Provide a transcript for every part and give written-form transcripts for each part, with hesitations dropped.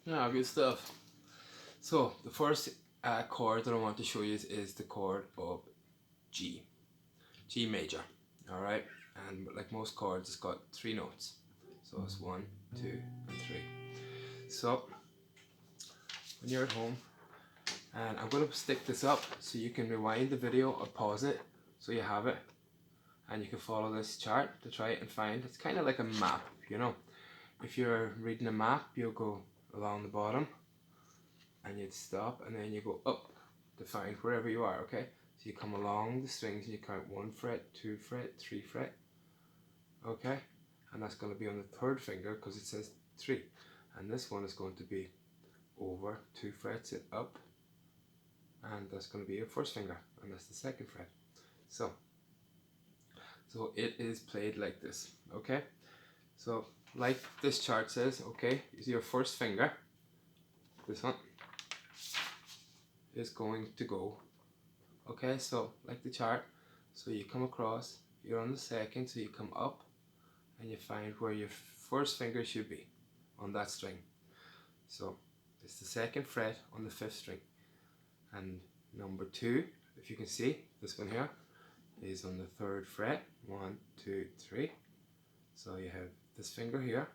Yeah, good stuff. So the first chord that I want to show you is the chord of G Major. Alright, and like most chords, it's got 3 notes. So it's 1, 2, and 3. So when you're at home, and I'm going to stick this up so you can rewind the video or pause it so you have it, and you can follow this chart to try it and find. It's kind of like a map, you know. If you're reading a map, you'll go along the bottom and you'd stop, and then you go up to find wherever you are, okay? So you come along the strings and you count 1 fret, 2 fret, 3 fret, okay? And that's going to be on the 3rd finger because it says 3. And this one is going to be over 2 frets and up, and that's going to be your 1st finger, and that's the 2nd fret. So it is played like this, okay? So like this chart says, okay, your 1st finger, this one, is going to go, okay? So like the chart, so you come across, you're on the 2nd, so you come up and you find where your 1st finger should be on that string. So it's the 2nd fret on the 5th string, and number 2, if you can see, this one here is on the 3rd fret. 1, 2, 3. So you have this finger here,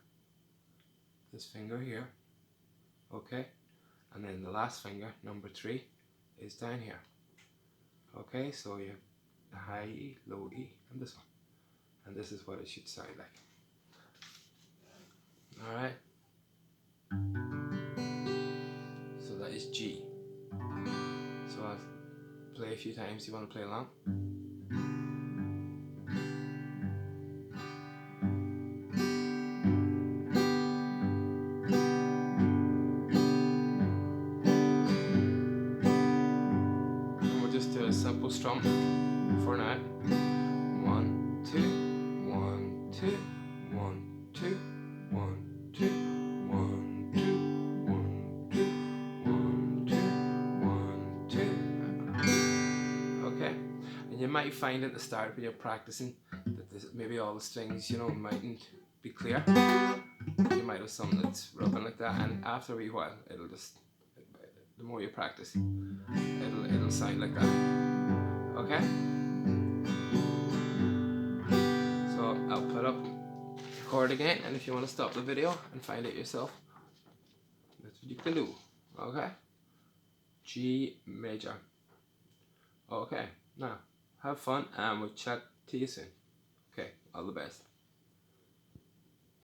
okay, and then the last finger, number 3, is down here, okay. So you have the high E, low E, and this one, and this is what it should sound like. Alright, so that is G. So I'll play a few times. You want to play along? And we'll just do a simple strum for now. 1, 2, 1, 2, 1, 2, 1, 2, 1, 2, 1, 2, 1, 2, 1, 2. Okay, and you might find at the start when you're practicing that maybe all the strings, you know, mightn't be clear. You might have something that's rubbing like that, and after a wee while, it'll just, the more you practice, it'll sound like that. Okay. So I'll put up the chord again, and if you want to stop the video and find it yourself, that's what you can do. Okay. G major. Okay. Now have fun, and we'll chat to you soon. Okay. All the best.